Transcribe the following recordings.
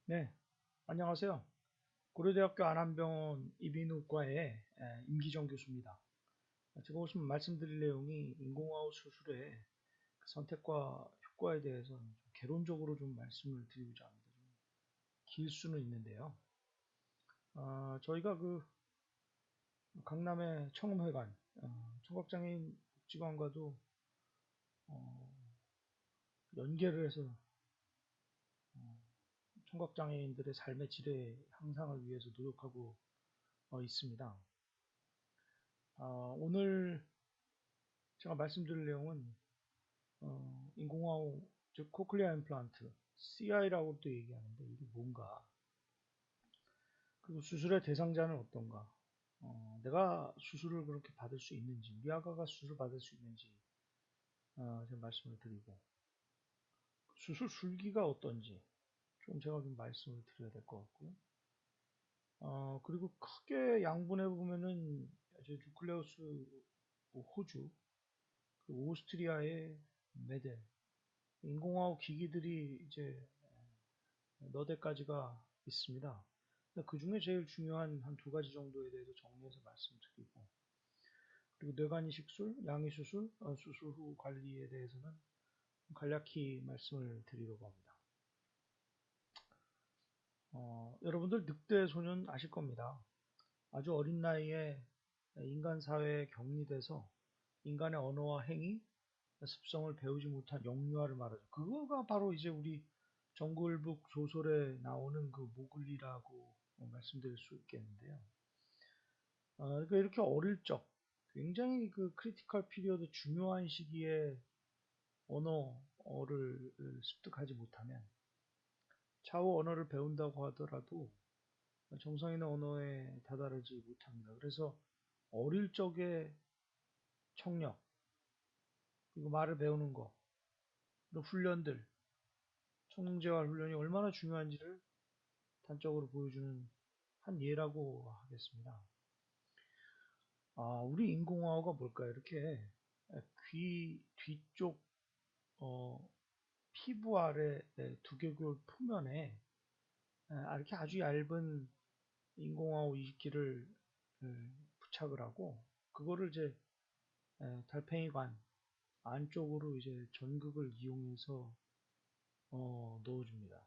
네, 안녕하세요. 고려대학교 안암병원 이비인후과의 임기정 교수입니다. 제가 오늘 말씀드릴 내용이 인공아웃 수술의 그 선택과 효과에 대해서 좀 개론적으로 좀 말씀을 드리고자 합니다. 좀 길 수는 있는데요. 저희가 그 강남의 청음회관, 청각장애인 복지관과도 어, 연계를 해서 청각장애인들의 삶의 질의 향상을 위해서 노력하고 있습니다. 오늘 제가 말씀드릴 내용은 인공아우, 즉 코클리아 임플란트, CI라고 또 얘기하는데 이게 뭔가, 그리고 수술의 대상자는 어떤가, 내가 수술을 그렇게 받을 수 있는지, 우리 아가가 수술 받을 수 있는지 제가 말씀을 드리고, 수술 술기가 어떤지 좀 제가 좀 말씀을 드려야 될 것 같고요. 그리고 크게 양분해 보면은 이제 뉴클레우스 호주, 그리고 오스트리아의 메델, 인공아웃 기기들이 이제 너 대까지가 있습니다. 그 중에 제일 중요한 한 두 가지 정도에 대해서 정리해서 말씀드리고, 그리고 뇌간 이식술, 양이수술, 수술 후 관리에 대해서는 간략히 말씀을 드리려고 합니다. 여러분들 늑대 소년 아실 겁니다. 아주 어린 나이에 인간 사회에 격리돼서 인간의 언어와 행위, 습성을 배우지 못한 영유아를 말하죠. 그거가 바로 이제 우리 정글북 소설에 나오는 그 모글리라고 말씀드릴 수 있겠는데요. 그러니까 이렇게 어릴 적, 굉장히 그 크리티컬 피리어드 중요한 시기에 언어를 습득하지 못하면 차후 언어를 배운다고 하더라도 정상인의 언어에 다다르지 못합니다. 그래서 어릴 적에 청력, 그리고 말을 배우는 거, 그리고 훈련들, 청중재활 훈련이 얼마나 중요한지를 단적으로 보여주는 한 예라고 하겠습니다. 우리 인공화호가 뭘까요? 이렇게 귀 뒤쪽 어, 피부 아래 두개골 표면에 이렇게 아주 얇은 인공화호 이식기를 부착을 하고, 그거를 이제 달팽이관 안쪽으로 이제 전극을 이용해서 넣어줍니다.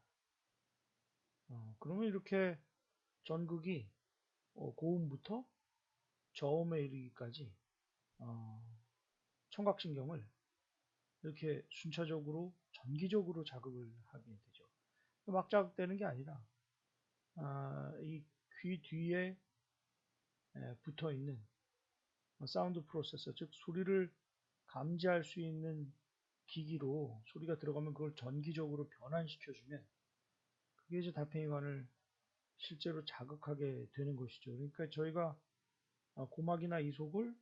그러면 이렇게 전극이 고음부터 저음에 이르기까지 청각신경을 이렇게 순차적으로 전기적으로 자극을 하게 되죠. 막 자극되는 게 아니라 이 귀 뒤에 붙어 있는 사운드 프로세서, 즉 소리를 감지할 수 있는 기기로 소리가 들어가면 그걸 전기적으로 변환시켜주면 그게 이제 달팽이관을 실제로 자극하게 되는 것이죠. 그러니까 저희가 고막이나 이속을,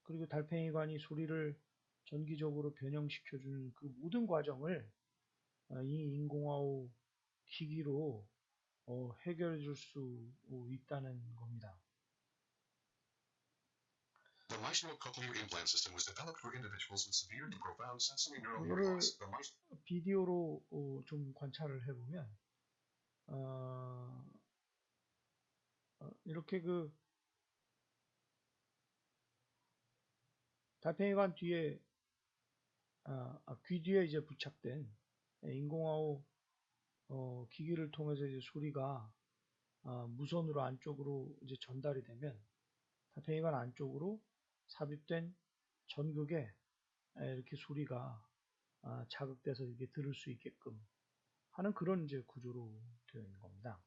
그리고 달팽이관이 소리를 전기적으로 변형시켜주는 그 모든 과정을 이 인공화호 기기로 해결해 줄 수 있다는 겁니다. The Maestro cochlear implant system was developed for individuals with severe and profound sensory neural hearing loss. 비디오로 좀 관찰을 해보면 이렇게 그 달팽이관 뒤에 귀 뒤에 이제 부착된 인공화호 기기를 통해서 이제 소리가 무선으로 안쪽으로 이제 전달이 되면 달팽이관 안쪽으로 삽입된 전극에 이렇게 소리가 자극돼서 이렇게 들을 수 있게끔 하는 그런 이제 구조로 되어 있는 겁니다.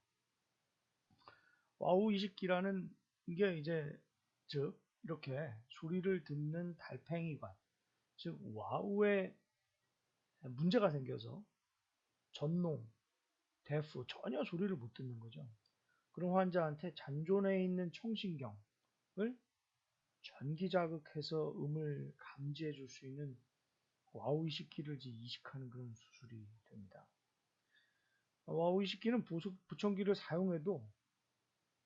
와우 이식기라는 게 이제 즉 이렇게 소리를 듣는 달팽이관, 즉 와우에 문제가 생겨서 전농, 데프, 전혀 소리를 못 듣는 거죠. 그런 환자한테 잔존에 있는 청신경을 전기 자극해서 음을 감지해 줄 수 있는 와우 이식기를 이식하는 그런 수술이 됩니다. 와우 이식기는 부청기를 사용해도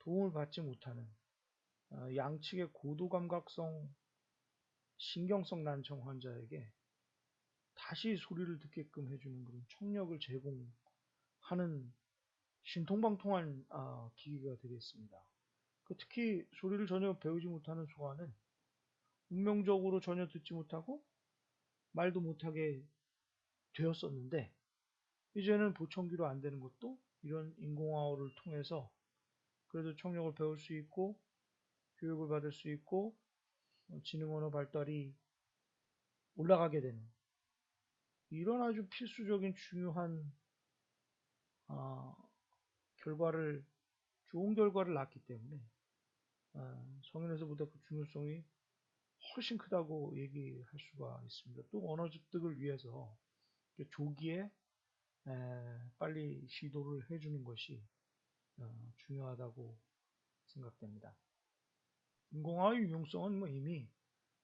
도움을 받지 못하는 양측의 고도 감각성 신경성 난청 환자에게 다시 소리를 듣게끔 해주는 그런 청력을 제공하는 신통방통한 기기가 되겠습니다. 특히 소리를 전혀 배우지 못하는 소아는 운명적으로 전혀 듣지 못하고 말도 못하게 되었었는데, 이제는 보청기로 안 되는 것도 이런 인공화호를 통해서 그래도 청력을 배울 수 있고 교육을 받을 수 있고 지능 언어 발달이 올라가게 되는 이런 아주 필수적인 중요한 아, 결과를 좋은 결과를 낳기 때문에 성인에서보다 그 중요성이 훨씬 크다고 얘기할 수가 있습니다. 또 언어 습득을 위해서 조기에 빨리 시도를 해주는 것이 중요하다고 생각됩니다. 인공화의 유용성은 이미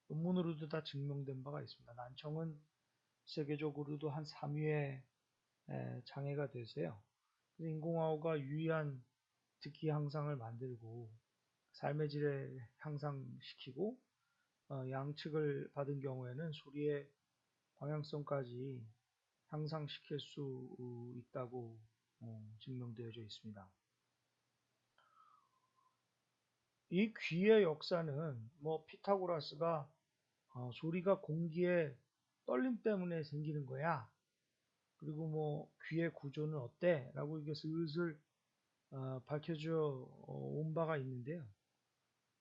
논문으로도 다 증명된 바가 있습니다. 난청은 세계적으로도 한 3위의 장애가 되세요. 인공화호가 유의한 듣기 향상을 만들고 삶의 질을 향상시키고 양측을 받은 경우에는 소리의 방향성까지 향상시킬 수 있다고 증명되어져 있습니다. 이 귀의 역사는 피타고라스가 소리가 공기의 떨림 때문에 생기는 거야. 그리고 귀의 구조는 어때? 라고 이게 슬슬 밝혀져 온 바가 있는데요.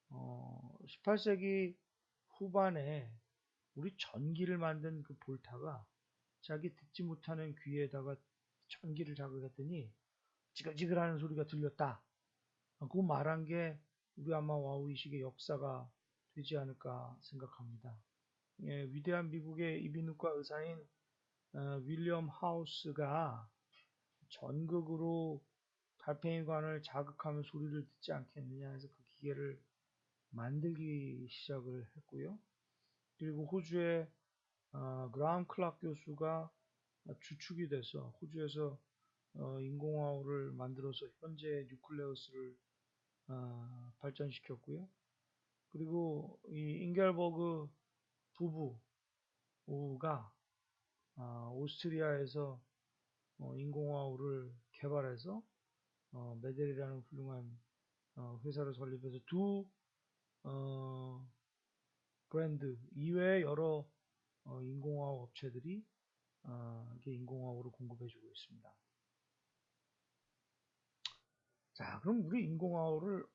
18세기 후반에 우리 전기를 만든 그 볼타가 자기 듣지 못하는 귀에다가 전기를 자극했더니 지글지글하는 소리가 들렸다. 그거 말한 게 우리 아마 와우이식의 역사가 되지 않을까 생각합니다. 예, 위대한 미국의 이비인후과 의사인 윌리엄 하우스가 전극으로 달팽이관을 자극하면 소리를 듣지 않겠느냐 해서 그 기계를 만들기 시작을 했고요. 그리고 호주의 그라함 클락 교수가 주축이 돼서 호주에서 인공화호를 만들어서 현재 뉴클레우스를 발전시켰고요. 그리고 이 잉겔버그 부부가 오스트리아에서 인공화호를 개발해서 메델이라는 훌륭한 회사를 설립해서 두 브랜드 이외의 여러 인공화호 업체들이 인공화호를 공급해주고 있습니다. 자, 그럼 우리 인공화호를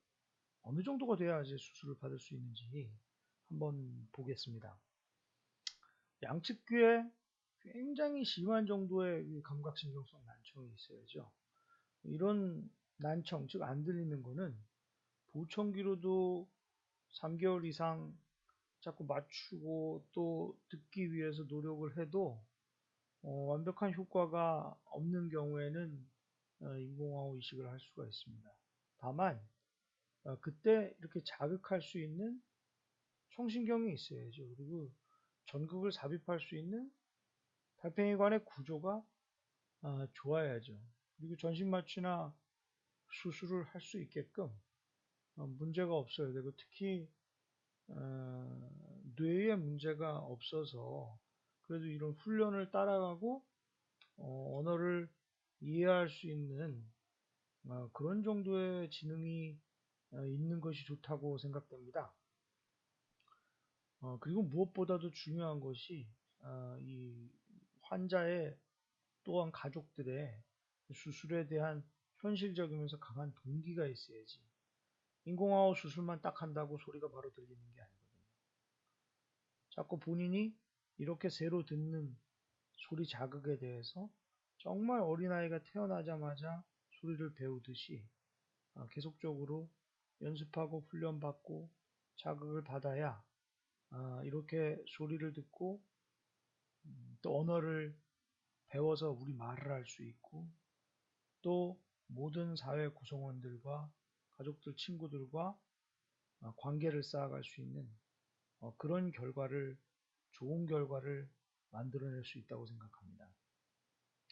어느 정도가 돼야지 수술을 받을 수 있는지 한번 보겠습니다. 양측 귀에 굉장히 심한 정도의 감각신경성 난청이 있어야죠. 이런 난청, 즉 안 들리는 거는 보청기로도 3개월 이상 자꾸 맞추고 또 듣기 위해서 노력을 해도 완벽한 효과가 없는 경우에는 인공화호 이식을 할 수가 있습니다. 다만 그때 이렇게 자극할 수 있는 청신경이 있어야죠. 그리고 전극을 삽입할 수 있는 달팽이관의 구조가 좋아야죠. 그리고 전신마취나 수술을 할 수 있게끔 문제가 없어야 되고 특히 뇌에 문제가 없어서 그래도 이런 훈련을 따라가고 언어를 이해할 수 있는 그런 정도의 지능이 있는 것이 좋다고 생각됩니다. 그리고 무엇보다도 중요한 것이 이 환자의 또한 가족들의 수술에 대한 현실적이면서 강한 동기가 있어야지 인공화호 수술만 딱 한다고 소리가 바로 들리는 게 아니거든요. 자꾸 본인이 이렇게 새로 듣는 소리 자극에 대해서 정말 어린아이가 태어나자마자 소리를 배우듯이 계속적으로 연습하고 훈련받고 자극을 받아야 이렇게 소리를 듣고 또 언어를 배워서 우리 말을 할 수 있고 또 모든 사회 구성원들과 가족들, 친구들과 관계를 쌓아갈 수 있는 그런 결과를 좋은 결과를 만들어낼 수 있다고 생각합니다.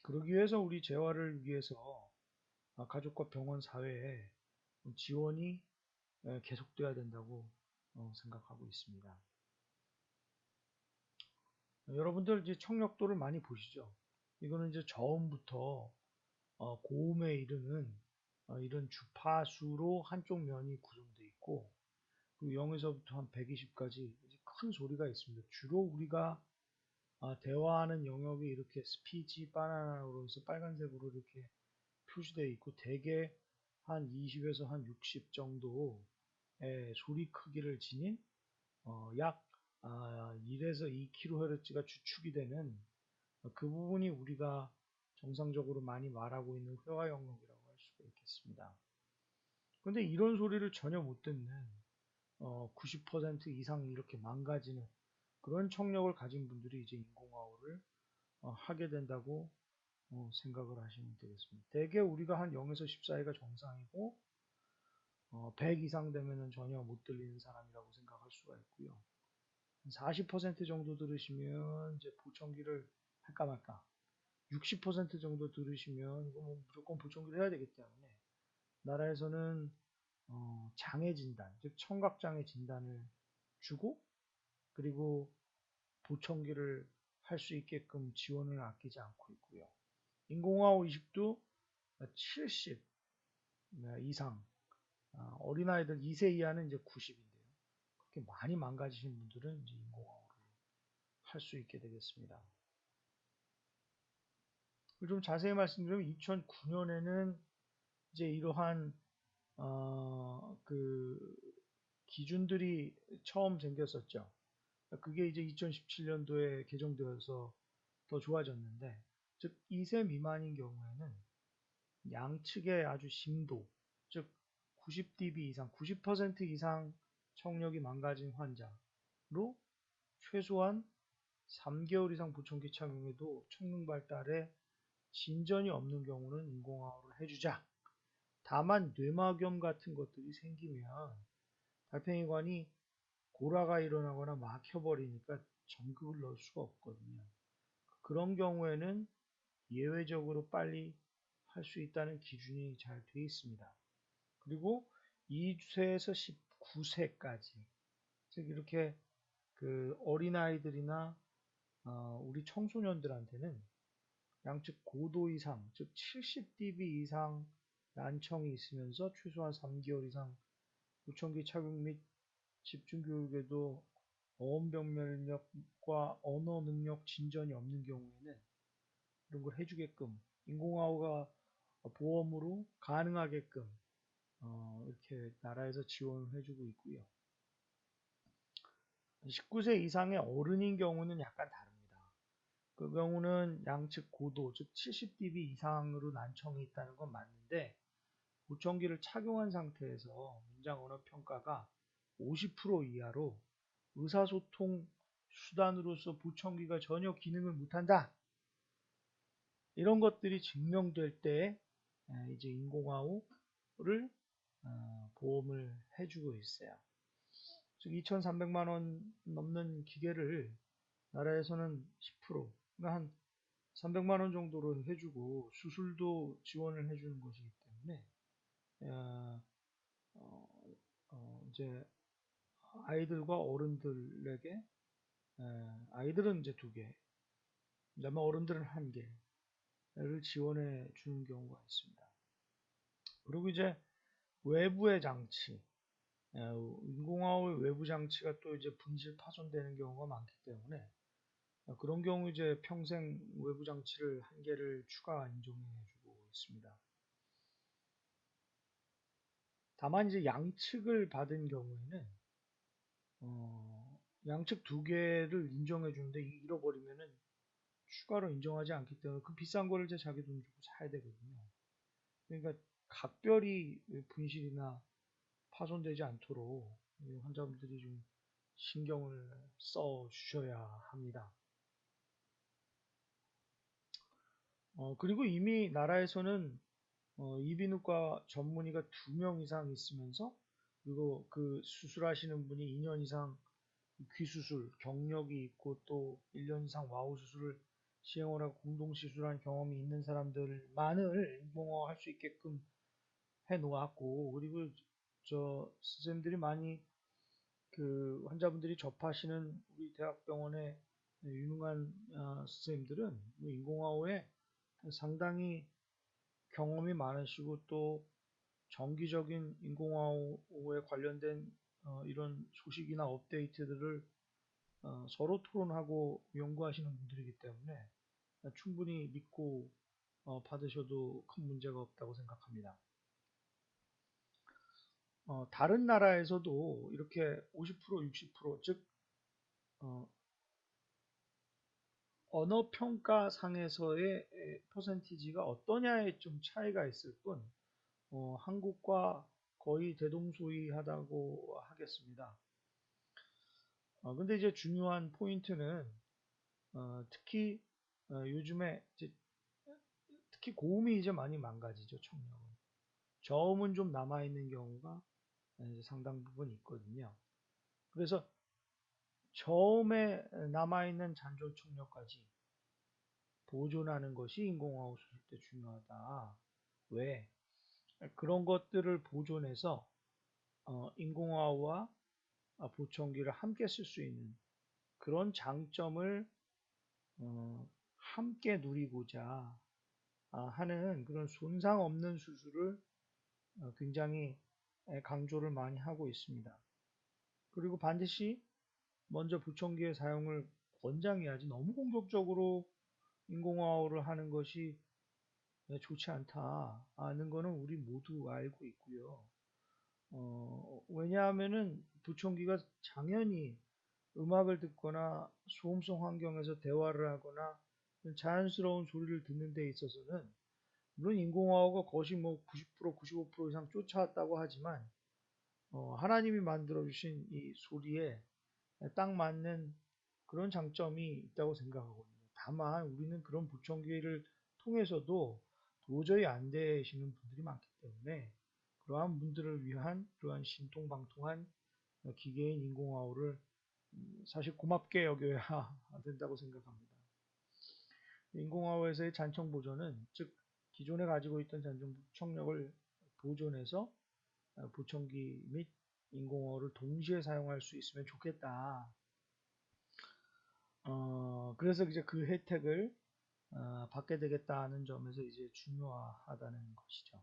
그러기 위해서 우리 재활을 위해서 가족과 병원 사회에 지원이 계속돼야 된다고 생각하고 있습니다. 여러분들 이제 청력도를 많이 보시죠. 이거는 이제 저음부터 고음에 이르는 이런 주파수로 한쪽 면이 구성되어 있고, 그 0에서부터 한 120까지 큰 소리가 있습니다. 주로 우리가 대화하는 영역이 이렇게 스피치 바나나로 해서 빨간색으로 이렇게 표시되어 있고, 대개 한 20에서 한 60 정도의 소리 크기를 지닌 약 1에서 2kHz가 주축이 되는 그 부분이 우리가 정상적으로 많이 말하고 있는 회화 영역이라고 할 수가 있겠습니다. 근데 이런 소리를 전혀 못 듣는 90% 이상 이렇게 망가지는 그런 청력을 가진 분들이 이제 인공화호를 하게 된다고 생각을 하시면 되겠습니다. 대개 우리가 한 0에서 10 사이가 정상이고 100 이상 되면은 전혀 못 들리는 사람이라고 생각할 수가 있고요. 40% 정도 들으시면 이제 보청기를 할까 말까. 60% 정도 들으시면 이거 뭐 무조건 보청기를 해야 되기 때문에 나라에서는 장애 진단, 즉 청각장애 진단을 주고 그리고 보청기를 할 수 있게끔 지원을 아끼지 않고 있고요. 인공화호 이식도 70 이상, 어린아이들 2세 이하는 이제 90인데요. 그렇게 많이 망가지신 분들은 이제 인공화호를 할 수 있게 되겠습니다. 좀 자세히 말씀드리면 2009년에는 이제 이러한 그 기준들이 처음 생겼었죠. 그게 이제 2017년도에 개정되어서 더 좋아졌는데, 즉 2세 미만인 경우에는 양측의 아주 심도, 즉 90dB 이상, 90% 이상 청력이 망가진 환자로 최소한 3개월 이상 보청기 착용해도 청능 발달에 진전이 없는 경우는 인공화호를 해주자. 다만 뇌막염 같은 것들이 생기면 달팽이관이 고라가 일어나거나 막혀버리니까 전극을 넣을 수가 없거든요. 그런 경우에는 예외적으로 빨리 할 수 있다는 기준이 잘 되어 있습니다. 그리고 2세에서 19세까지, 즉 이렇게 그 어린아이들이나 우리 청소년들한테는 양측 고도 이상, 즉 70dB 이상 난청이 있으면서 최소한 3개월 이상 보청기 착용 및 집중교육에도 어원병면력과 언어 능력 진전이 없는 경우에는 이런 걸 해주게끔 인공화호가 보험으로 가능하게끔 이렇게 나라에서 지원을 해주고 있고요. 19세 이상의 어른인 경우는 약간 다릅니다. 그 경우는 양측 고도, 즉 70dB 이상으로 난청이 있다는 건 맞는데 보청기를 착용한 상태에서 문장 언어 평가가 50% 이하로 의사소통 수단으로서 보청기가 전혀 기능을 못한다. 이런 것들이 증명될 때 이제 인공화호를 보험을 해주고 있어요. 즉 2,300만 원 넘는 기계를 나라에서는 10%, 그러니까 한 300만 원 정도로 해주고 수술도 지원을 해주는 것이기 때문에 이제 아이들과 어른들에게 아이들은 이제 2개, 그다음에 어른들은 1개를 지원해 주는 경우가 있습니다. 그리고 이제 외부의 장치, 인공화호의 외부 장치가 또 이제 분실 파손되는 경우가 많기 때문에 그런 경우 이제 평생 외부 장치를 1개를 추가 인정해 주고 있습니다. 다만 이제 양측을 받은 경우에는 양측 2개를 인정해 주는데 잃어버리면은 추가로 인정하지 않기 때문에 그 비싼 거를 이제 자기 돈 주고 사야 되거든요. 그러니까 각별히 분실이나 파손되지 않도록 환자분들이 좀 신경을 써 주셔야 합니다. 그리고 이미 나라에서는 이비인후과 전문의가 2명 이상 있으면서 그리고 그 수술하시는 분이 2년 이상 귀 수술 경력이 있고 또 1년 이상 와우 수술을 시행을 하고 공동 시술한 경험이 있는 사람들만을 인공화할 수 있게끔 해 놓았고, 그리고 저 선생님들이 많이 그 환자분들이 접하시는 우리 대학병원의 유능한 선생님들은 인공화호에 상당히 경험이 많으시고 또 정기적인 인공화호에 관련된 이런 소식이나 업데이트들을 서로 토론하고 연구하시는 분들이기 때문에 충분히 믿고 받으셔도 큰 문제가 없다고 생각합니다. 다른 나라에서도 이렇게 50%, 60%, 즉 언어평가상에서의 퍼센티지가 어떠냐에 좀 차이가 있을 뿐 한국과 거의 대동소이하다고 하겠습니다. 근데 이제 중요한 포인트는 특히 요즘에 이제 특히 고음이 이제 많이 망가지죠, 청력은. 저음은 좀 남아있는 경우가 이제 상당 부분 있거든요. 그래서 저음에 남아있는 잔존 청력까지 보존하는 것이 인공화호 수술 때 중요하다. 왜? 그런 것들을 보존해서 인공화호와 보청기를 함께 쓸 수 있는 그런 장점을 함께 누리고자 하는 그런 손상 없는 수술을 굉장히 강조를 많이 하고 있습니다. 그리고 반드시 먼저 보청기의 사용을 권장해야지 너무 공격적으로 인공화호를 하는 것이 좋지 않다는 거는 우리 모두 알고 있고요. 왜냐하면은 보청기가 당연히 음악을 듣거나 소음성 환경에서 대화를 하거나 자연스러운 소리를 듣는 데 있어서는 물론 인공화호가 거의 뭐 90%, 95% 이상 쫓아왔다고 하지만 하나님이 만들어 주신 이 소리에 딱 맞는 그런 장점이 있다고 생각하거든요. 다만 우리는 그런 보청기를 통해서도 도저히 안 되시는 분들이 많기 때문에 그러한 분들을 위한 그러한 신통방통한 기계인 인공화호를 사실 고맙게 여겨야 된다고 생각합니다. 인공화호에서의 잔청 보존은 즉 기존에 가지고 있던 잔청 청력을 보존해서 보청기 및 인공화호를 동시에 사용할 수 있으면 좋겠다. 그래서 이제 그 혜택을 받게 되겠다는 점에서 이제 중요하다는 것이죠.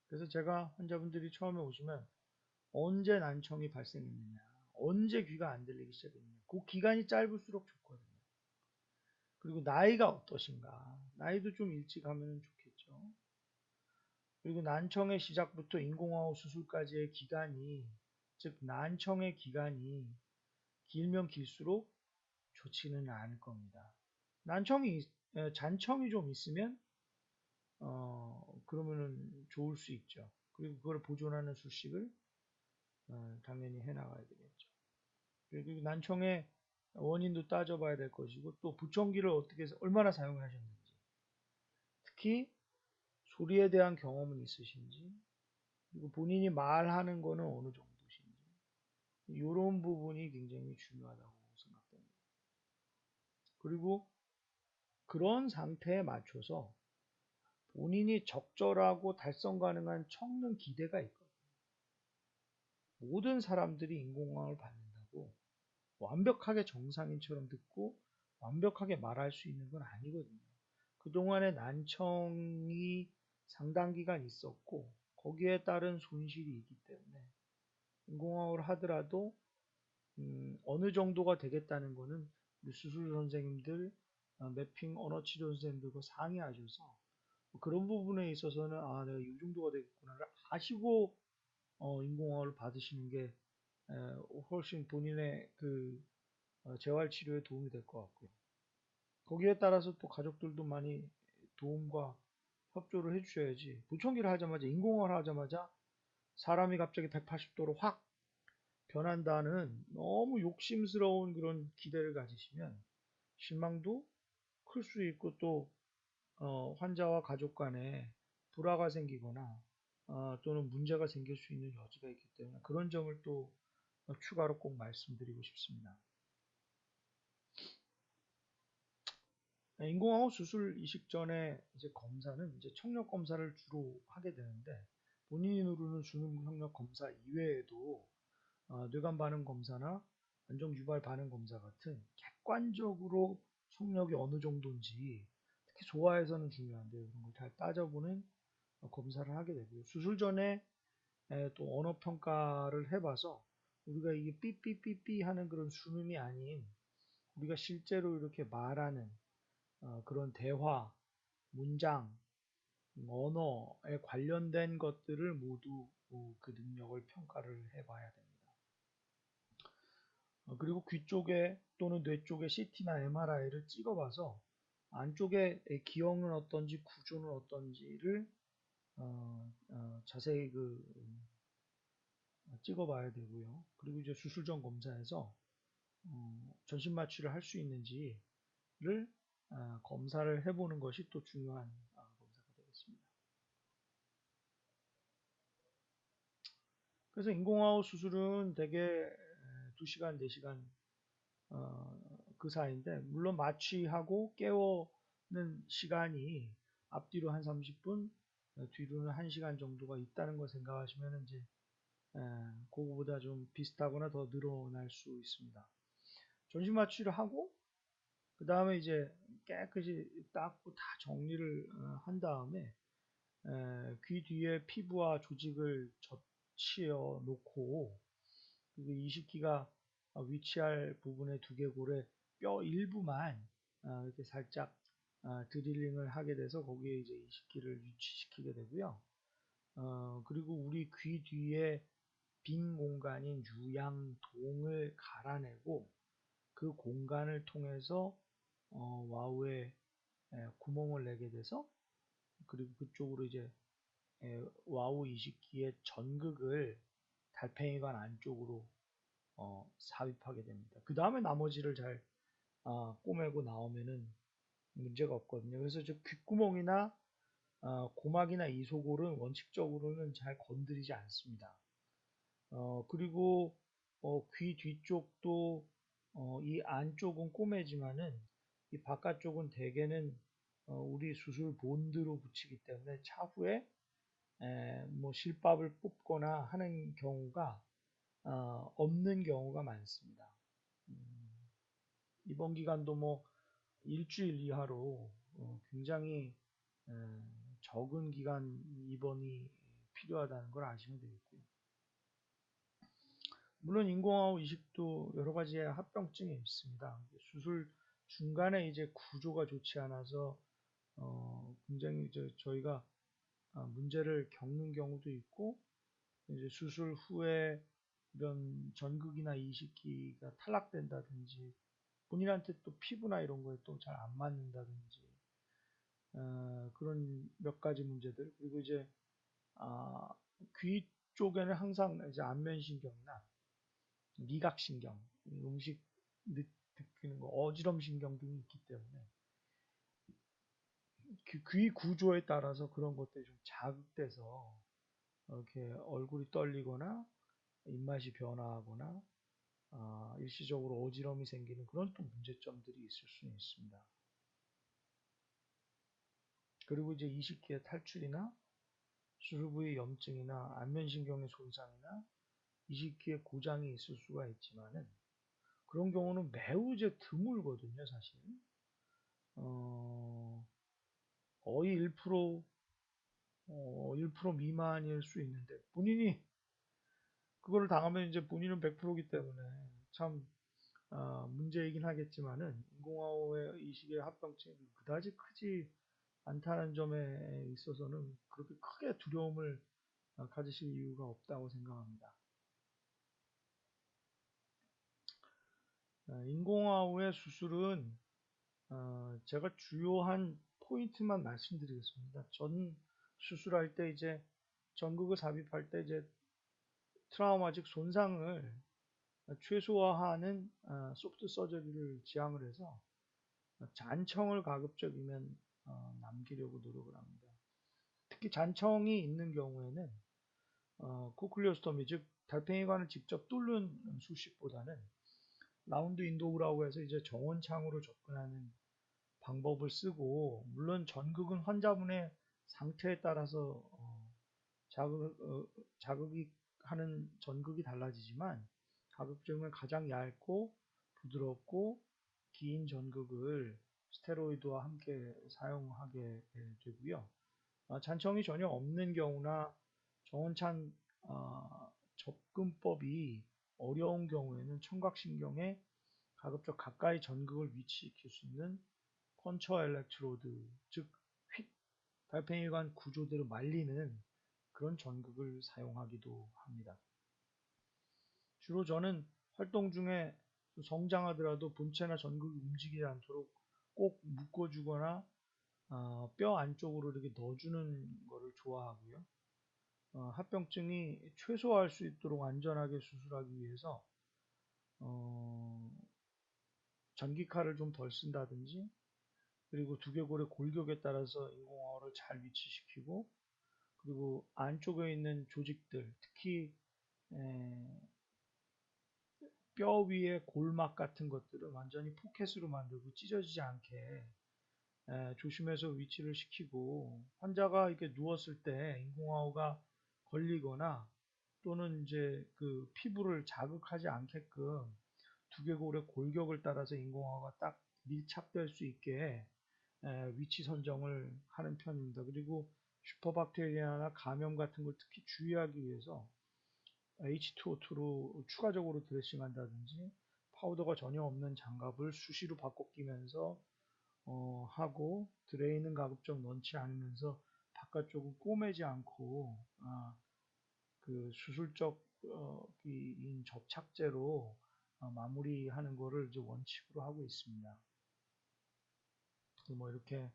그래서 제가 환자분들이 처음에 오시면 언제 난청이 발생했느냐, 언제 귀가 안 들리기 시작했느냐, 그 기간이 짧을수록 좋거든요. 그리고 나이가 어떠신가, 나이도 좀 일찍 하면 좋겠죠. 그리고 난청의 시작부터 인공화호 수술까지의 기간이, 즉 난청의 기간이 길면 길수록 좋지는 않을 겁니다. 잔청이 좀 있으면 그러면은 좋을 수 있죠. 그리고 그걸 보존하는 수식을 당연히 해나가야 되겠죠. 그리고 난청의 원인도 따져봐야 될 것이고 또 보청기를 어떻게 해서 얼마나 사용을 하셨는지, 특히 소리에 대한 경험은 있으신지, 그리고 본인이 말하는 거는 어느 정도신지, 이런 부분이 굉장히 중요하다고 생각됩니다. 그리고 그런 상태에 맞춰서 본인이 적절하고 달성 가능한 청능 기대가 있거든요. 모든 사람들이 인공호흡을 받는다고 완벽하게 정상인처럼 듣고 완벽하게 말할 수 있는 건 아니거든요. 그동안에 난청이 상당 기간 있었고 거기에 따른 손실이 있기 때문에 인공호흡을 하더라도 어느 정도가 되겠다는 거는 우리 수술 선생님들, 매핑 언어치료 선생님들과 상의하셔서 그런 부분에 있어서는 내가 이 정도가 되겠구나를 아시고 인공호흡을 받으시는 게 훨씬 본인의 그 재활 치료에 도움이 될 것 같고요. 거기에 따라서 또 가족들도 많이 도움과 협조를 해주셔야지. 보청기를 하자마자 인공호흡을 하자마자 사람이 갑자기 180도로 확 변한다는 너무 욕심스러운 그런 기대를 가지시면 실망도 클 수 있고 또 환자와 가족 간에 불화가 생기거나 또는 문제가 생길 수 있는 여지가 있기 때문에 그런 점을 또 추가로 꼭 말씀드리고 싶습니다. 인공호흡 수술 이식 전에 이제 검사는 이제 청력 검사를 주로 하게 되는데 본인이 누르는 수능 청력 검사 이외에도 뇌관 반응 검사나 안정 유발 반응 검사 같은 객관적으로 청력이 어느 정도인지 특히 소아에서는 중요한데요. 그런 걸 잘 따져보는 검사를 하게 되고요. 수술 전에 또 언어 평가를 해봐서 우리가 이게 삐삐삐삐 하는 그런 수음이 아닌 우리가 실제로 이렇게 말하는 그런 대화, 문장, 언어에 관련된 것들을 모두 그 능력을 평가를 해봐야 됩니다. 그리고 귀 쪽에 또는 뇌 쪽에 CT나 MRI를 찍어봐서 안쪽에 기형은 어떤지 구조는 어떤지를 자세히 찍어봐야 되고요. 그리고 이제 수술 전 검사에서 전신 마취를 할 수 있는지를 검사를 해보는 것이 또 중요한 검사가 되겠습니다. 그래서 인공호흡 수술은 대개 2시간, 4시간 그 사이인데 물론 마취하고 깨우는 시간이 앞뒤로 한 30분, 뒤로는 1시간 정도가 있다는 걸 생각하시면 이제 그거보다 좀 비슷하거나 더 늘어날 수 있습니다. 전신 마취를 하고 그 다음에 이제 깨끗이 닦고 다 정리를 한 다음에 귀 뒤에 피부와 조직을 젖히어 놓고 그리고 이식기가 위치할 부분의 두개골에 뼈 일부만 이렇게 살짝 드릴링을 하게 돼서 거기에 이제 이식기를 위치시키게 되고요. 그리고 우리 귀 뒤에 빈 공간인 유양동을 갈아내고 그 공간을 통해서 와우에 구멍을 내게 돼서 그리고 그쪽으로 이제 와우 이식기의 전극을 달팽이관 안쪽으로 삽입하게 됩니다. 그 다음에 나머지를 잘 꼬매고 나오면은 문제가 없거든요. 그래서 저 귓구멍이나 고막이나 이소골은 원칙적으로는 잘 건드리지 않습니다. 그리고 귀 뒤쪽도 이 안쪽은 꼬매지만은 이 바깥쪽은 대개는 우리 수술 본드로 붙이기 때문에 차후에 뭐 실밥을 뽑거나 하는 경우가 없는 경우가 많습니다. 입원 기간도 뭐 일주일 이하로 굉장히 적은 기간 입원이 필요하다는 걸 아시면 되겠고요. 물론 인공호흡 이식도 여러 가지의 합병증이 있습니다. 수술 중간에 이제 구조가 좋지 않아서 굉장히 저희가 문제를 겪는 경우도 있고 이제 수술 후에 이런 전극이나 이식기가 탈락된다든지 본인한테 또 피부나 이런 거에 또 잘 안 맞는다든지 그런 몇 가지 문제들 그리고 이제 귀 쪽에는 항상 이제 안면신경이나 미각신경, 음식 느끼는 거, 어지럼신경 등이 있기 때문에 귀 구조에 따라서 그런 것들이 좀 자극돼서 이렇게 얼굴이 떨리거나 입맛이 변화하거나 일시적으로 어지럼이 생기는 그런 또 문제점들이 있을 수 있습니다. 그리고 이제 이식기의 탈출이나 수술 부위 염증이나 안면신경의 손상이나 이식기의 고장이 있을 수가 있지만은 그런 경우는 매우 이제 드물거든요, 사실. 거의 1% 미만일 수 있는데 본인이 그거를 당하면 이제 본인은 100%이기 때문에 참 문제이긴 하겠지만은 인공호흡의 이식의 합병증이 그다지 크지 않다는 점에 있어서는 그렇게 크게 두려움을 가지실 이유가 없다고 생각합니다. 인공호흡의 수술은 제가 주요한 포인트만 말씀드리겠습니다. 전 수술할 때 이제 전극을 삽입할 때 이제 트라우마직 손상을 최소화하는 소프트 서저리를 지향을 해서 잔청을 가급적이면 남기려고 노력을 합니다. 특히 잔청이 있는 경우에는 코클리오스토미 즉 달팽이관을 직접 뚫는 수식보다는 라운드 인도우라고 해서 이제 정원창으로 접근하는 방법을 쓰고 물론 전극은 환자분의 상태에 따라서 자극이 하는 전극이 달라지지만 가급적이면 가장 얇고 부드럽고 긴 전극을 스테로이드와 함께 사용하게 되고요. 잔청이 전혀 없는 경우나 정원찬 접근법이 어려운 경우에는 청각신경에 가급적 가까이 전극을 위치시킬 수 있는 펀처 엘렉트로드, 즉 휙 달팽이관 구조대로 말리는 그런 전극을 사용하기도 합니다. 주로 저는 활동 중에 성장하더라도 본체나 전극이 움직이지 않도록 꼭 묶어주거나 뼈 안쪽으로 이렇게 넣어주는 것을 좋아하고요. 합병증이 최소화할 수 있도록 안전하게 수술하기 위해서 전기칼을 좀 덜 쓴다든지, 그리고 두개골의 골격에 따라서 인공호흡을 잘 위치시키고, 그리고 안쪽에 있는 조직들, 특히 뼈 위에 골막 같은 것들을 완전히 포켓으로 만들고 찢어지지 않게 조심해서 위치를 시키고, 환자가 이렇게 누웠을 때 인공호흡가 걸리거나 또는 이제 그 피부를 자극하지 않게끔 두개골의 골격을 따라서 인공호흡가 딱 밀착될 수 있게 위치 선정을 하는 편입니다. 그리고 슈퍼박테리아나 감염 같은 걸 특히 주의하기 위해서 H2O2로 추가적으로 드레싱한다든지, 파우더가 전혀 없는 장갑을 수시로 바꿔 끼면서 하고, 드레인은 가급적 넣지 않으면서 바깥쪽은 꼬매지 않고 그 수술적인 접착제로 마무리하는 거를 이제 원칙으로 하고 있습니다. 뭐 이렇게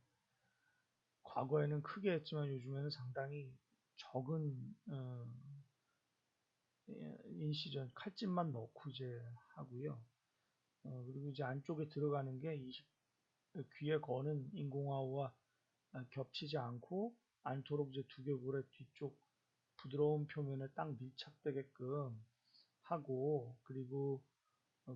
과거에는 크게 했지만 요즘에는 상당히 적은 인시전 칼집만 넣고 이제 하고요. 그리고 이제 안쪽에 들어가는 게 귀에 거는 인공화호와 겹치지 않고 않도록 이제 두개골의 뒤쪽 부드러운 표면에 딱 밀착되게끔 하고, 그리고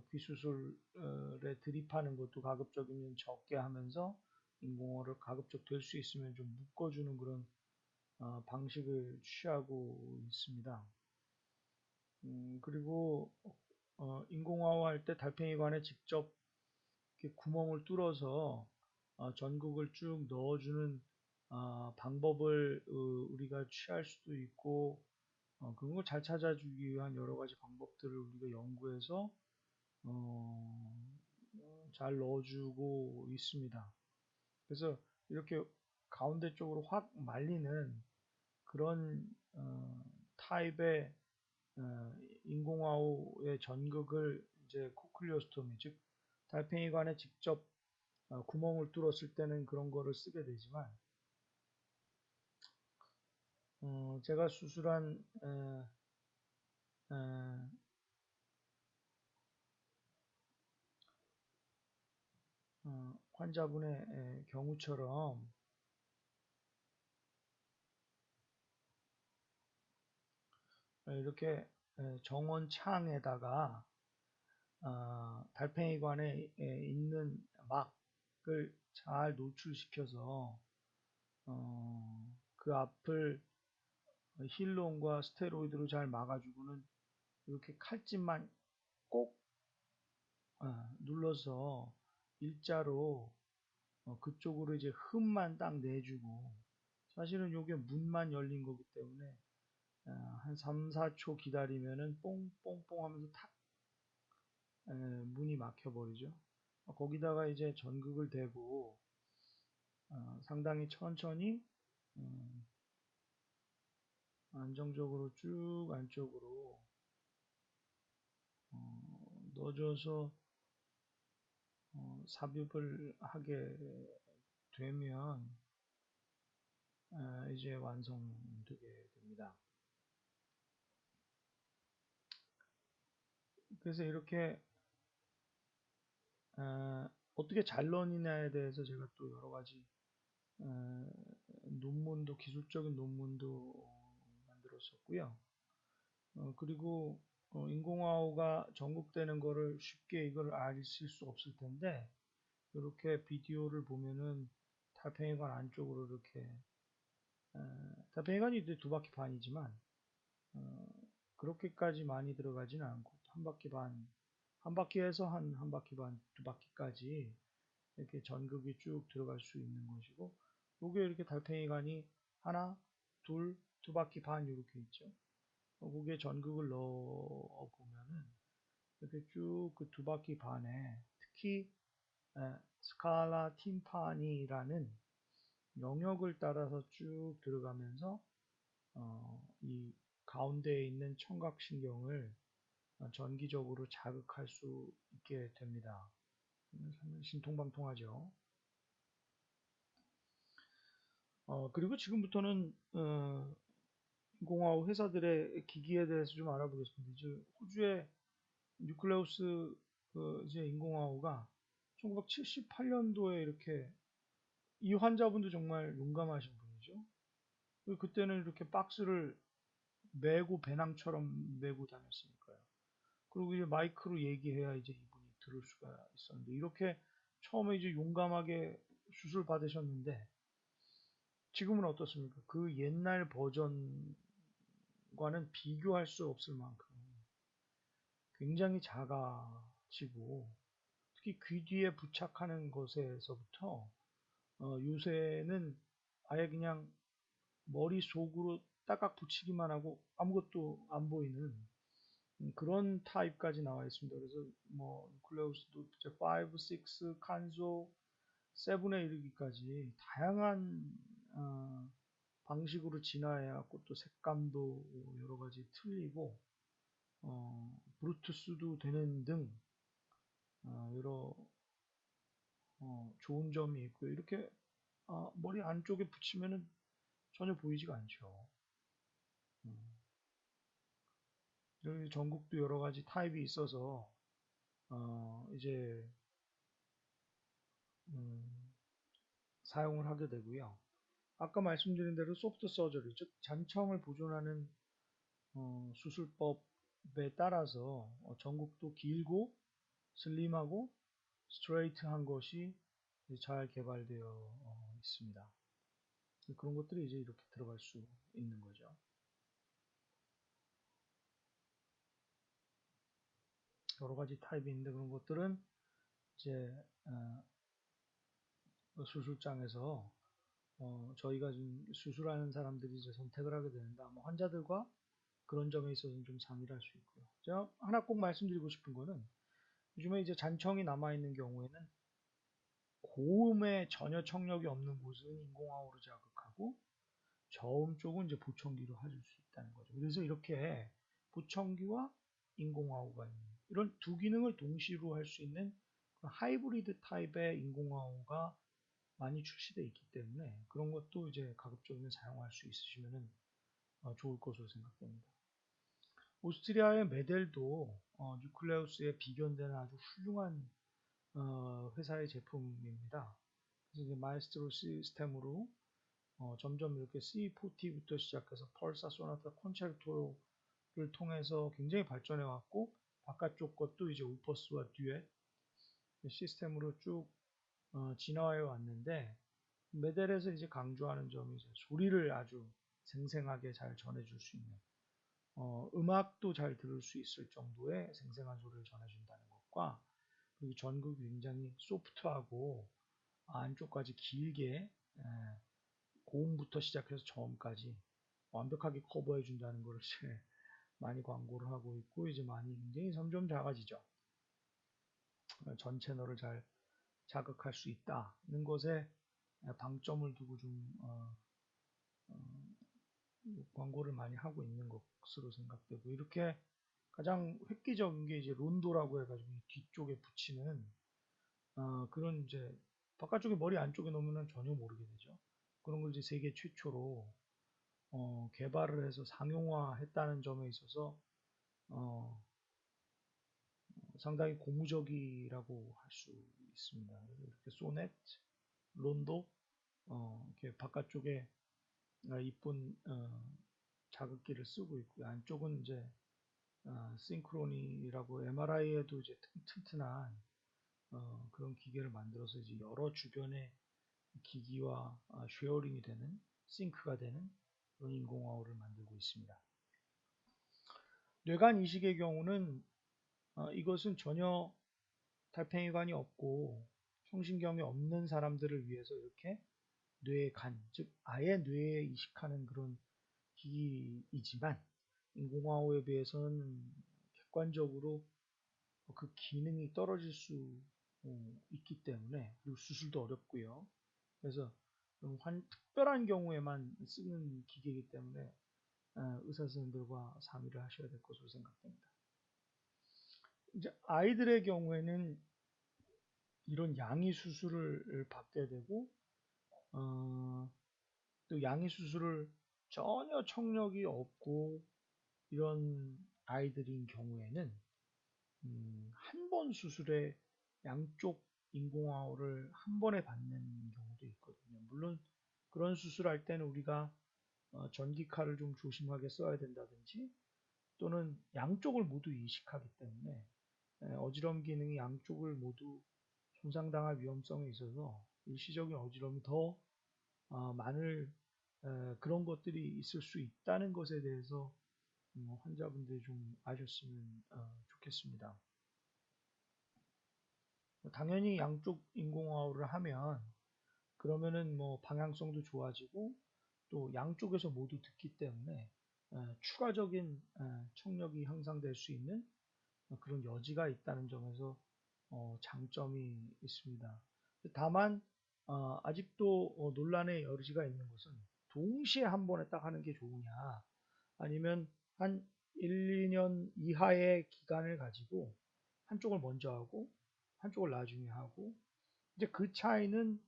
귀 수술에 드립하는 것도 가급적이면 적게 하면서 인공호를 가급적 될 수 있으면 좀 묶어주는 그런 방식을 취하고 있습니다. 그리고 인공화호 할 때 달팽이관에 직접 이렇게 구멍을 뚫어서 전극을 쭉 넣어주는 방법을 우리가 취할 수도 있고, 그런 걸 잘 찾아주기 위한 여러 가지 방법들을 우리가 연구해서 잘 넣어주고 있습니다. 그래서 이렇게 가운데 쪽으로 확 말리는 그런 타입의 인공화호의 전극을 이제 코클리오스토미, 즉 달팽이관에 직접 구멍을 뚫었을 때는 그런 거를 쓰게 되지만, 제가 수술한 환자분의 경우처럼 이렇게 정원 창에다가 달팽이관에 있는 막을 잘 노출시켜서 그 앞을 힐론과 스테로이드로 잘 막아주고는 이렇게 칼집만 꼭 눌러서 일자로 그쪽으로 이제 흠만 딱 내주고, 사실은 요게 문만 열린 거기 때문에 한 3, 4초 기다리면은 뽕뽕뽕 하면서 탁 문이 막혀버리죠. 거기다가 이제 전극을 대고 상당히 천천히 안정적으로 쭉 안쪽으로 넣어줘서 삽입을 하게 되면 이제 완성되게 됩니다. 그래서 이렇게 어떻게 잘 넣느냐에 대해서 제가 또 여러 가지 논문도, 기술적인 논문도 만들었었고요. 그리고 인공화호가 전극되는 거를 쉽게 이걸 아실 수 없을 텐데, 이렇게 비디오를 보면은 달팽이관 안쪽으로 이렇게 달팽이관이 이제 2바퀴 반이지만 그렇게까지 많이 들어가지는 않고 한 바퀴 반, 한 바퀴에서 한 바퀴 반, 2바퀴까지 이렇게 전극이 쭉 들어갈 수 있는 것이고, 요게 이렇게 달팽이관이 하나, 둘, 두 바퀴 반 이렇게 있죠. 거기에 전극을 넣어 보면은 이렇게 쭉 그 두 바퀴 반에 특히 스칼라 팀파니라는 영역을 따라서 쭉 들어가면서 이 가운데에 있는 청각신경을 전기적으로 자극할 수 있게 됩니다. 상당히 신통방통하죠. 그리고 지금부터는 인공화학 회사들의 기기에 대해서 좀 알아보겠습니다. 이제 호주의 뉴클레우스 이제 인공화학가 1978년도에 이렇게 이 환자분도 정말 용감하신 분이죠. 그때는 이렇게 박스를 메고 배낭처럼 메고 다녔으니까요. 그리고 이제 마이크로 얘기해야 이제 이분이 들을 수가 있었는데 이렇게 처음에 이제 용감하게 수술 받으셨는데 지금은 어떻습니까? 그 옛날 버전과는 비교할 수 없을 만큼 굉장히 작아지고 특히 귀 뒤에 부착하는 것에서부터 요새는 아예 그냥 머릿속으로 딱딱 붙이기만 하고 아무것도 안 보이는 그런 타입까지 나와 있습니다. 그래서 뭐 누클레우스도 이제 5, 6, 칸소, 7에 이르기까지 다양한 방식으로 진화해갖고 또 색감도 여러 가지 틀리고 브루투스도 되는 등 여러 좋은 점이 있고요. 이렇게 머리 안쪽에 붙이면은 전혀 보이지가 않죠. 여기 전국도 여러 가지 타입이 있어서 이제 음, 사용을 하게 되고요. 아까 말씀드린 대로 소프트 서저리, 즉 잔청을 보존하는 수술법에 따라서 전국도 길고 슬림하고 스트레이트한 것이 잘 개발되어 있습니다. 그런 것들이 이제 이렇게 들어갈 수 있는 거죠. 여러 가지 타입이 있는데 그런 것들은 이제 수술장에서 저희가 좀 수술하는 사람들이 이제 선택을 하게 되는데 아마 환자들과 그런 점에 있어서는 좀 상의를 할 수 있고요. 제가 하나 꼭 말씀드리고 싶은 거는 요즘에 이제 잔청이 남아있는 경우에는 고음에 전혀 청력이 없는 곳은 인공화호로 자극하고 저음 쪽은 이제 보청기로 해줄 수 있다는 거죠. 그래서 이렇게 보청기와 인공화호가 있는 이런 두 기능을 동시로 할 수 있는 하이브리드 타입의 인공화호가 많이 출시되어 있기 때문에 그런 것도 이제 가급적이면 사용할 수 있으시면 좋을 것으로 생각됩니다. 오스트리아의 메델도 뉴클레우스에 비견되는 아주 훌륭한 회사의 제품입니다. 그래서 이제 마에스트로 시스템으로 점점 이렇게 C40부터 시작해서 펄사, 소나타, 콘체르토를 통해서 굉장히 발전해 왔고 바깥쪽 것도 이제 우퍼스와 듀엣 시스템으로 쭉 진화해 왔는데 메델에서 이제 강조하는 점이 이제 소리를 아주 생생하게 잘 전해줄 수 있는 음악도 잘 들을 수 있을 정도의 생생한 소리를 전해준다는 것과 그리고 전극이 굉장히 소프트하고 안쪽까지 길게 고음부터 시작해서 저음까지 완벽하게 커버해 준다는 것을 이제 많이 광고를 하고 있고 이제 많이 굉장히 점점 작아지죠. 전 채널을 잘 자극할 수 있다는 것에 방점을 두고 좀 광고를 많이 하고 있는 것으로 생각되고 이렇게 가장 획기적인 게 이제 론도라고 해가지고 뒤쪽에 붙이는 그런 이제 바깥쪽에 머리 안쪽에 넣으면 전혀 모르게 되죠. 그런 걸 이제 세계 최초로 개발을 해서 상용화했다는 점에 있어서 어, 상당히 고무적이라고 할 수 있습니다. 이렇게 소넷, 론도 이렇게 바깥쪽에 이쁜 자극기를 쓰고 있고요. 안쪽은 이제 싱크로니라고 MRI에도 이제 튼튼한 그런 기계를 만들어서 이제 여러 주변의 기기와 쉐어링이 되는 싱크가 되는 그런 인공화호를 만들고 있습니다. 뇌간 이식의 경우는 이것은 전혀 달팽이관이 없고 청신경이 없는 사람들을 위해서 이렇게 뇌, 간, 즉 아예 뇌에 이식하는 그런 기기이지만 인공화호에 비해서는 객관적으로 그 기능이 떨어질 수 있기 때문에, 그리고 수술도 어렵고요. 그래서 특별한 경우에만 쓰는 기계이기 때문에 의사 선생님들과 상의를 하셔야 될 것으로 생각됩니다. 이제 아이들의 경우에는 이런 양의 수술을 받게 되고 또 양의 수술을 전혀 청력이 없고 이런 아이들인 경우에는 한 번 수술에 양쪽 인공화호를 한 번에 받는 경우도 있거든요. 물론 그런 수술할 때는 우리가 전기칼을 좀 조심하게 써야 된다든지, 또는 양쪽을 모두 이식하기 때문에 어지럼 기능이 양쪽을 모두 손상당할 위험성이 있어서 일시적인 어지럼이 더 많을 그런 것들이 있을 수 있다는 것에 대해서 환자분들이 좀 아셨으면 좋겠습니다. 당연히 양쪽 인공화호를 하면 그러면은 뭐 방향성도 좋아지고 또 양쪽에서 모두 듣기 때문에 추가적인 청력이 향상될 수 있는 그런 여지가 있다는 점에서 장점이 있습니다. 다만 아직도 논란의 여지가 있는 것은 동시에 한 번에 딱 하는 게 좋으냐, 아니면 한 1, 2년 이하의 기간을 가지고 한쪽을 먼저 하고 한쪽을 나중에 하고, 이제 그 차이는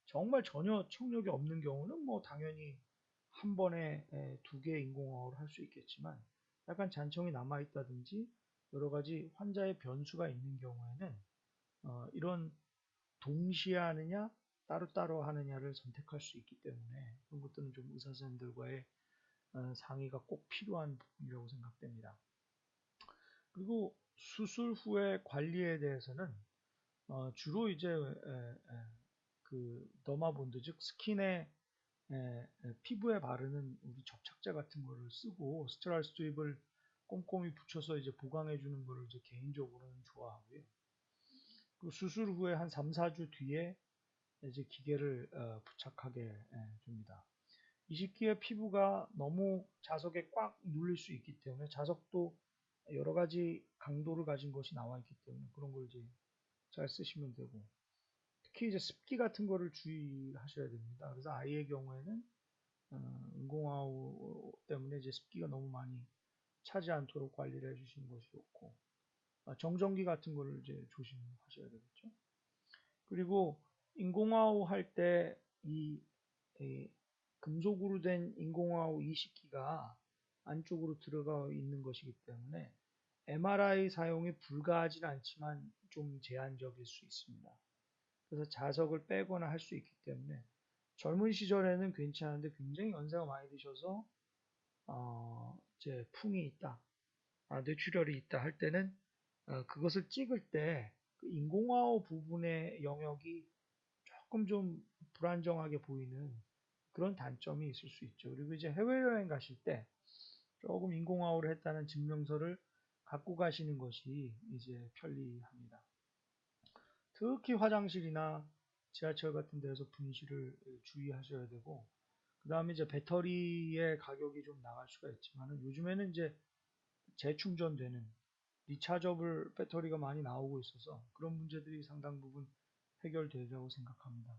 정말 전혀 청력이 없는 경우는 뭐 당연히 한 번에 두 개의 인공호흡을 할 수 있겠지만, 약간 잔청이 남아 있다든지 여러 가지 환자의 변수가 있는 경우에는 이런 동시에 하느냐 따로따로 하느냐를 선택할 수 있기 때문에 그런 것들은 좀 의사 선생님들과의 상의가 꼭 필요한 부분이라고 생각됩니다. 그리고 수술 후의 관리에 대해서는 주로 이제 그 더마본드, 즉 스킨에 피부에 바르는 우리 접착제 같은 거를 쓰고 스테라일 스트립을 꼼꼼히 붙여서 이제 보강해 주는 거를 이제 개인적으로는 좋아하고요. 그 수술 후에 한 3, 4주 뒤에 이제 기계를 부착하게 줍니다. 이 시기에 피부가 너무 자석에 꽉 눌릴 수 있기 때문에, 자석도 여러 가지 강도를 가진 것이 나와 있기 때문에 그런 걸 이제 잘 쓰시면 되고, 특히 이제 습기 같은 거를 주의하셔야 됩니다. 그래서 아이의 경우에는 인공화호 때문에 이제 습기가 너무 많이 차지 않도록 관리를 해주시는 것이 좋고, 정전기 같은 거를 이제 조심하셔야 되겠죠. 그리고 인공화호 할 때 이 금속으로 된 인공화호 이식기가 안쪽으로 들어가 있는 것이기 때문에 MRI 사용이 불가하진 않지만 좀 제한적일 수 있습니다. 그래서 자석을 빼거나 할 수 있기 때문에 젊은 시절에는 괜찮은데 굉장히 연세가 많이 드셔서 이제 풍이 있다, 뇌출혈이 있다 할 때는 그것을 찍을 때 그 인공화호 부분의 영역이 조금 좀 불안정하게 보이는 그런 단점이 있을 수 있죠. 그리고 이제 해외여행 가실 때 조금 인공화호를 했다는 증명서를 갖고 가시는 것이 이제 편리합니다. 특히 화장실이나 지하철 같은 데서 분실을 주의하셔야 되고, 그 다음에 이제 배터리의 가격이 좀 나갈 수가 있지만 요즘에는 이제 재충전되는 리차저블 배터리가 많이 나오고 있어서 그런 문제들이 상당 부분 해결되리라고 생각합니다.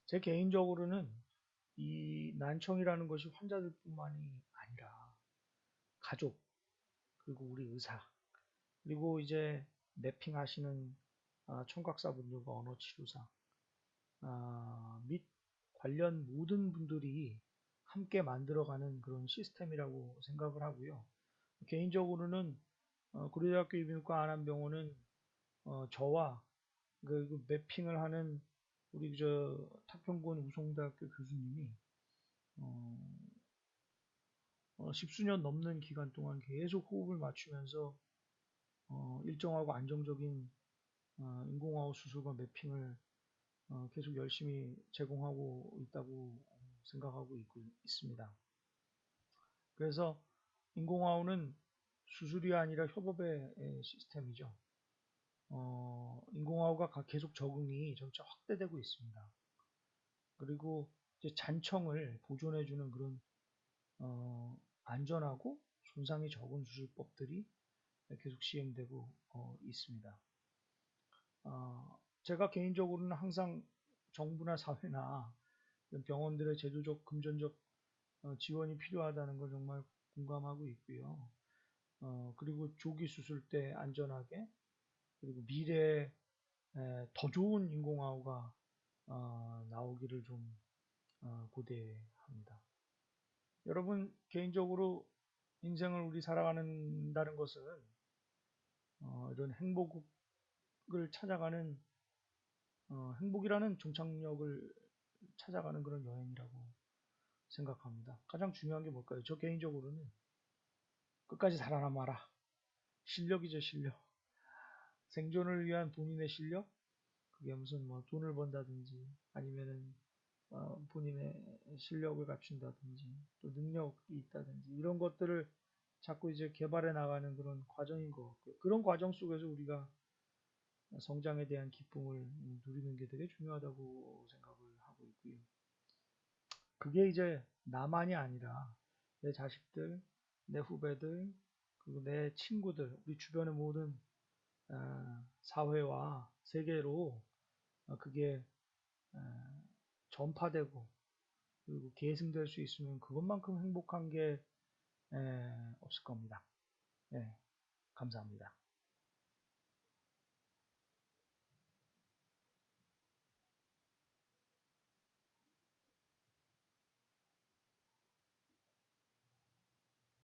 제 개인적으로는 이 난청이라는 것이 환자들뿐만이 아니라 가족, 그리고 우리 의사, 그리고 이제 매핑하시는 청각사분들과 언어치료사 및 관련 모든 분들이 함께 만들어가는 그런 시스템이라고 생각을 하고요. 개인적으로는 고려대학교 이비인후과 안암병원은 저와 그 매핑을 하는 우리 저 탁평군 우송대학교 교수님이 십수년 넘는 기간 동안 계속 호흡을 맞추면서 일정하고 안정적인 인공화호 수술과 매핑을 계속 열심히 제공하고 있다고 생각하고 있습니다. 그래서 인공화호는 수술이 아니라 협업의 시스템이죠. 인공화호가 계속 적응이 점차 확대되고 있습니다. 그리고 이제 잔청을 보존해주는 그런 안전하고 손상이 적은 수술법들이 계속 시행되고 있습니다. 제가 개인적으로는 항상 정부나 사회나 병원들의 제도적, 금전적 지원이 필요하다는 걸 정말 공감하고 있고요. 그리고 조기 수술 때 안전하게, 그리고 미래에 더 좋은 인공화호가 나오기를 좀 고대합니다. 여러분, 개인적으로 인생을 우리 살아가는다는 것은 이런 행복을 찾아가는 행복이라는 종착역을 찾아가는 그런 여행이라고 생각합니다. 가장 중요한 게 뭘까요? 저 개인적으로는 끝까지 살아남아라. 실력이죠, 실력. 생존을 위한 본인의 실력? 그게 무슨 뭐 돈을 번다든지 아니면은 본인의 실력을 갖춘다든지 또 능력이 있다든지 이런 것들을 자꾸 이제 개발해 나가는 그런 과정인 것 같고요. 그런 과정 속에서 우리가 성장에 대한 기쁨을 누리는 게 되게 중요하다고 생각을 하고 있고요. 그게 이제 나만이 아니라 내 자식들, 내 후배들, 그리고 내 친구들, 우리 주변의 모든 사회와 세계로 그게 전파되고 그리고 계승될 수 있으면 그것만큼 행복한 게 없을 겁니다. 네, 감사합니다.